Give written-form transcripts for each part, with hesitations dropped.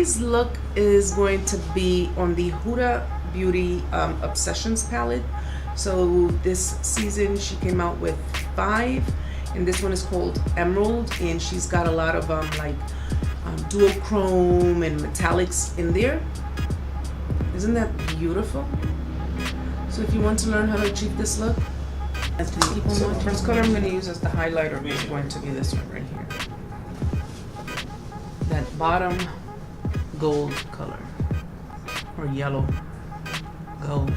today's look is going to be on the Huda Beauty Obsessions palette. So this season she came out with 5, and this one is called Emerald, and she's got a lot of duochrome and metallics in there. Isn't that beautiful? So if you want to learn how to achieve this look, the first color I'm going to use as the highlighter is going to be this one right here. That bottom gold color, or yellow gold.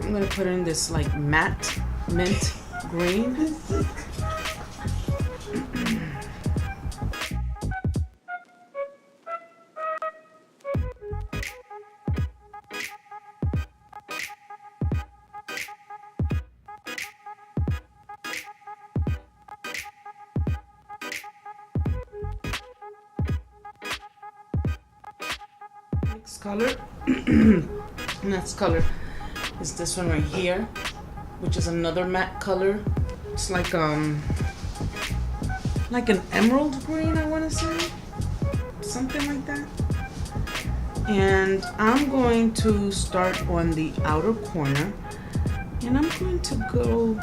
I'm gonna put in this like matte mint green. Next color, next color is this one right here, which is another matte color. It's like an emerald green, I want to say, something like that. And I'm going to start on the outer corner, and I'm going to go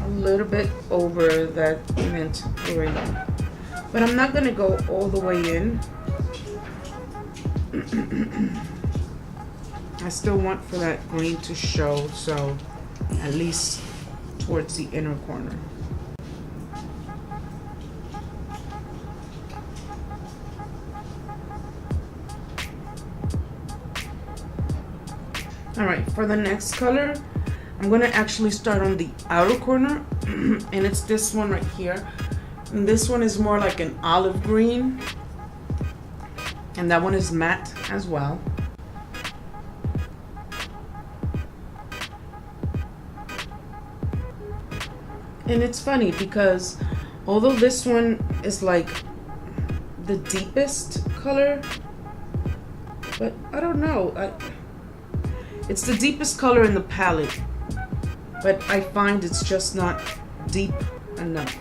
a little bit over that mint green, but I'm not going to go all the way in. I still want for that green to show, so at least towards the inner corner. All right, for the next color, I'm going to actually start on the outer corner, and it's this one right here. And this one is more like an olive green, and that one is matte as well. And it's funny because although this one is like the deepest color, but I don't know, it's the deepest color in the palette, but I find it's just not deep enough.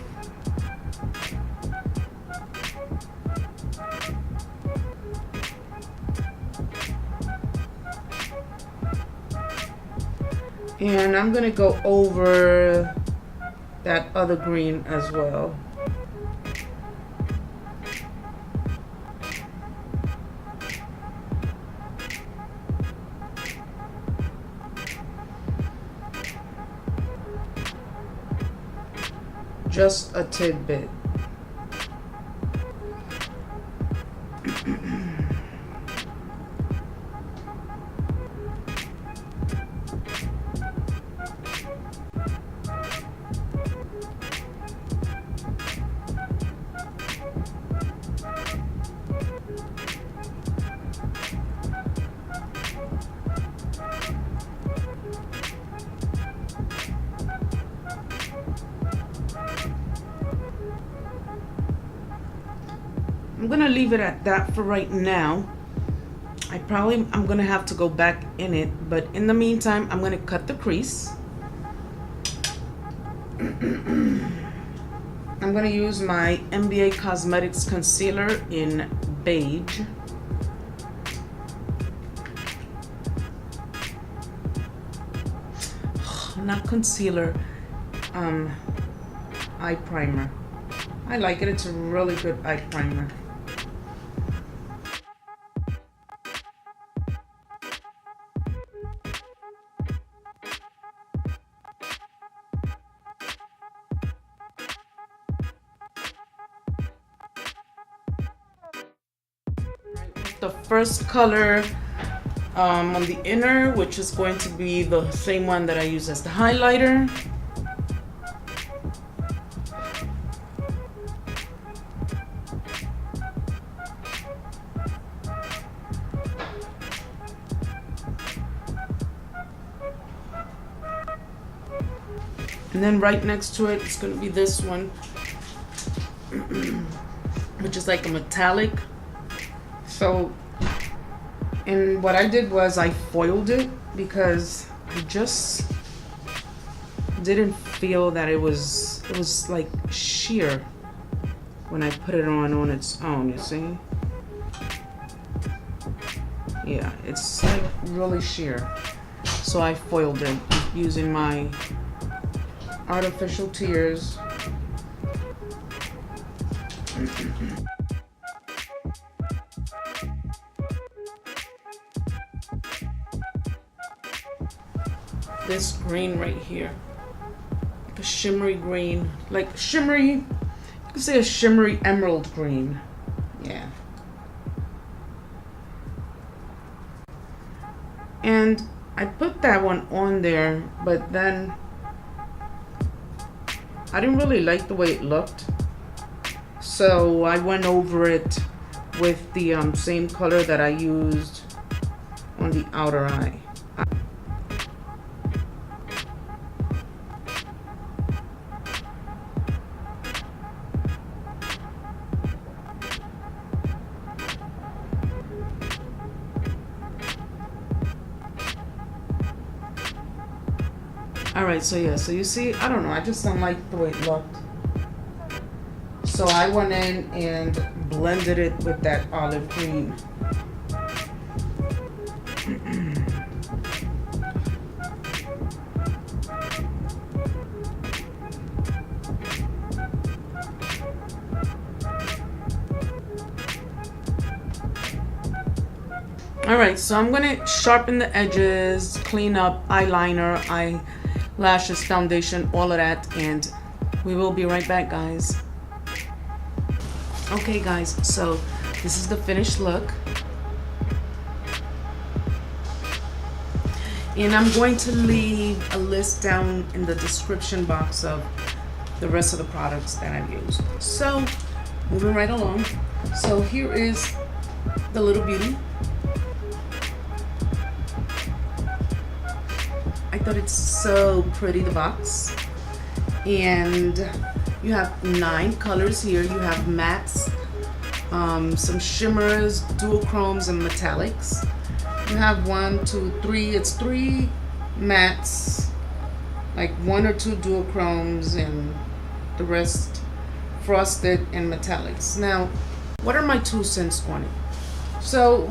And I'm gonna go over that other green as well. Just a tidbit. I'm gonna leave it at that for right now. I'm gonna have to go back in it, but in the meantime, I'm gonna cut the crease. I'm gonna use my NBA Cosmetics concealer in beige. Not concealer, eye primer. I like it. It's a really good eye primer. The first color on the inner, which is going to be the same one that I use as the highlighter. And then right next to it, it's going to be this one, which is like a metallic. So, and what I did was I foiled it because I just didn't feel that it was like sheer when I put it on its own, you see? Yeah, it's like really sheer. So I foiled it using my artificial tears. This green right here, a shimmery green, like shimmery, you could say a shimmery emerald green. Yeah. And I put that one on there, but then I didn't really like the way it looked. So I went over it with the same color that I used on the outer eye. Alright, so yeah, so you see, I don't know, I just don't like the way it looked. So I went in and blended it with that olive green. Alright, so I'm gonna sharpen the edges, clean up eyeliner, eyelashes, foundation, all of that, and we will be right back, guys. Okay guys, so this is the finished look. And I'm going to leave a list down in the description box of the rest of the products that I've used. So, moving right along. So here is the little beauty. I thought it's so pretty, the box. And you have 9 colors here. You have mattes, some shimmers, duochromes, and metallics. You have 1, 2, 3. It's 3 mattes, like 1 or 2 duochromes, and the rest frosted and metallics. Now, what are my 2 cents on it? So,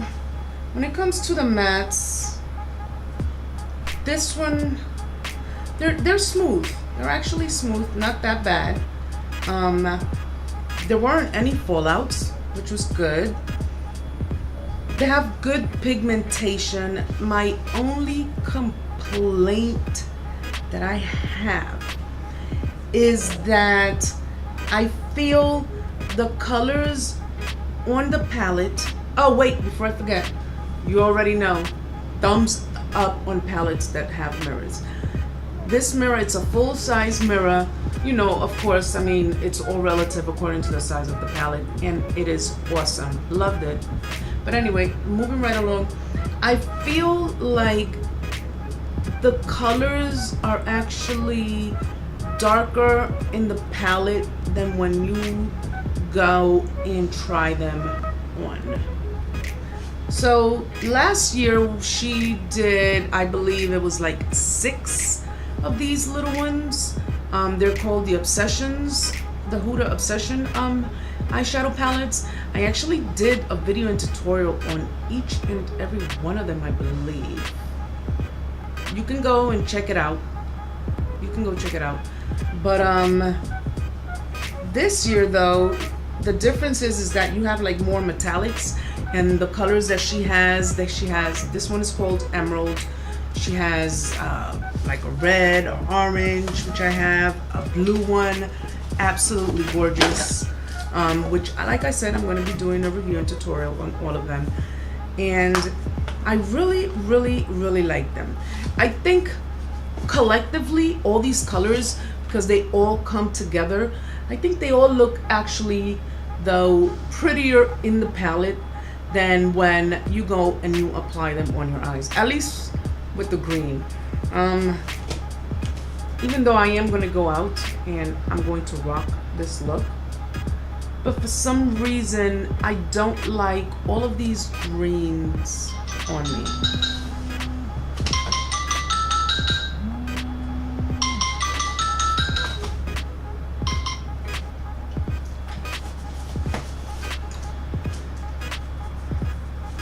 when it comes to the mattes, this one, they're smooth. They're actually smooth, not that bad. There weren't any fallouts, which was good. They have good pigmentation. My only complaint that I have is that I feel the colors on the palette. Oh wait, before I forget, you already know, thumbs up on palettes that have mirrors. This mirror, it's a full-size mirror. You know, of course, I mean, it's all relative according to the size of the palette, and it is awesome. Loved it. But anyway, moving right along, I feel like the colors are actually darker in the palette than when you go and try them on. So last year she did, I believe it was like 6 of these little ones. They're called the Obsessions, the Huda Obsession eyeshadow palettes. I actually did a video and tutorial on each and every one of them, I believe. You can go and check it out. You can go check it out. But this year though, the difference is that you have like more metallics, and the colors that she has, this one is called Emerald. She has like a red or orange, which I have, a blue one, absolutely gorgeous, which, like I said, I'm going to be doing a review and tutorial on all of them. And I really, really, really like them. I think collectively, all these colors, because they all come together, I think they all look actually, though, prettier in the palette than when you go and you apply them on your eyes, at least with the green. Even though I am going to go out and I'm going to rock this look, but for some reason I don't like all of these greens on me.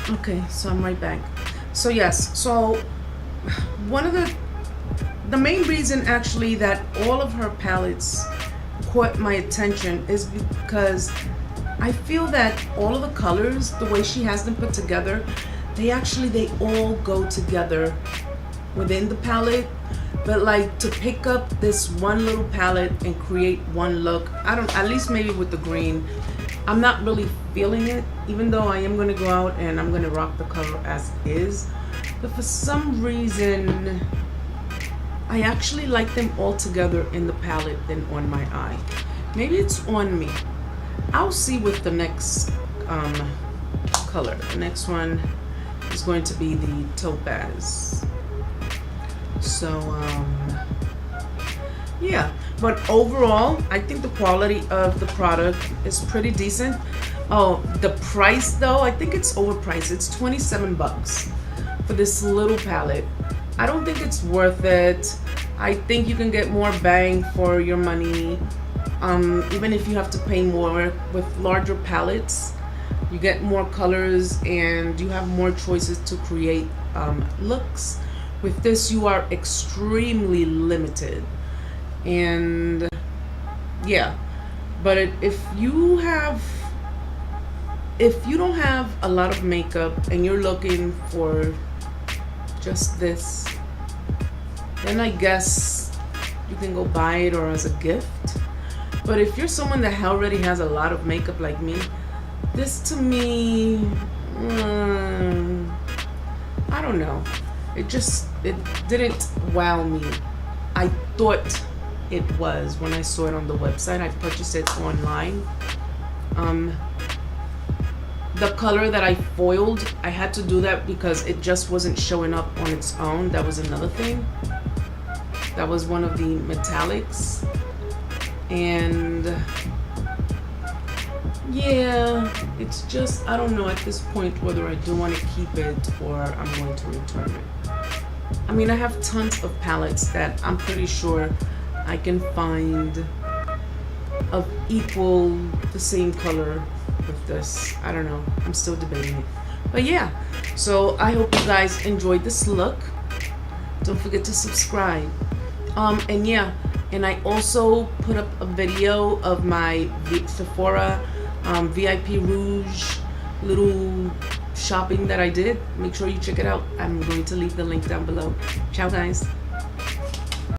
Okay, so I'm right back. So yes, so one of the main reason actually that all of her palettes caught my attention is because I feel that all of the colors, the way she has them put together, they all go together within the palette. But like to pick up this one little palette and create one look, I don't, at least maybe with the green, I'm not really feeling it, even though I am going to go out and I'm going to rock the color as is. But for some reason, I actually like them all together in the palette than on my eye. Maybe it's on me. I'll see with the next color. The next one is going to be the topaz. So, yeah. But overall, I think the quality of the product is pretty decent. Oh, the price though, I think it's overpriced. It's 27 bucks for this little palette. I don't think it's worth it. I think you can get more bang for your money. Even if you have to pay more with larger palettes, you get more colors and you have more choices to create looks. With this, you are extremely limited. And yeah, but if you don't have a lot of makeup and you're looking for just this, then I guess you can go buy it or as a gift. But if you're someone that already has a lot of makeup like me, this to me, I don't know. It didn't wow me. I thought it was when I saw it on the website. I purchased it online. The color that I foiled, I had to do that because it just wasn't showing up on its own. That was another thing. That was one of the metallics. And yeah, it's just, I don't know at this point whether I do want to keep it or I'm going to return it. I mean, I have tons of palettes that I'm pretty sure I can find of the same color with this. I don't know. I'm still debating it. But yeah, so I hope you guys enjoyed this look. Don't forget to subscribe. And yeah, and I also put up a video of my Sephora VIP Rouge little shopping that I did. Make sure you check it out. I'm going to leave the link down below. Ciao guys.